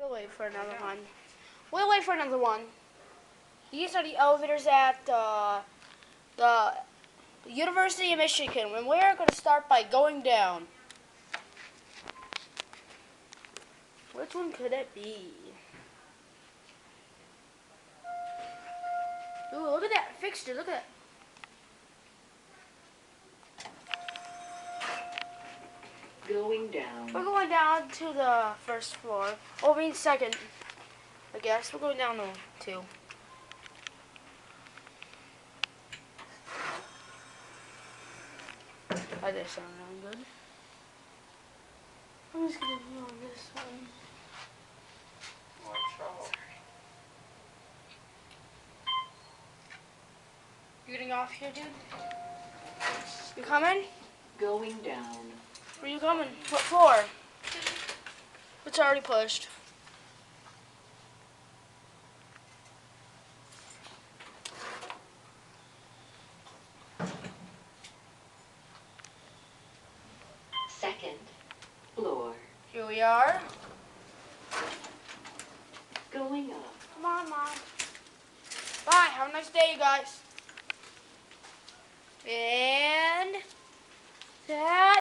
We'll wait for another one. We'll wait for another one. These are the elevators at the University of Michigan. And we're going to start by going down. Which one could it be? Ooh, look at that fixture. Look at that. Going down. We're going down to the first floor. Oh, I mean second. I guess we're going down to 2. That does sound really good. I'm just gonna do on this one. You getting off here, dude? You coming? Going down. Where you coming? What floor? It's already pushed. Second floor. Here we are. Going up. Come on, Mom. Bye. Have a nice day, you guys. And that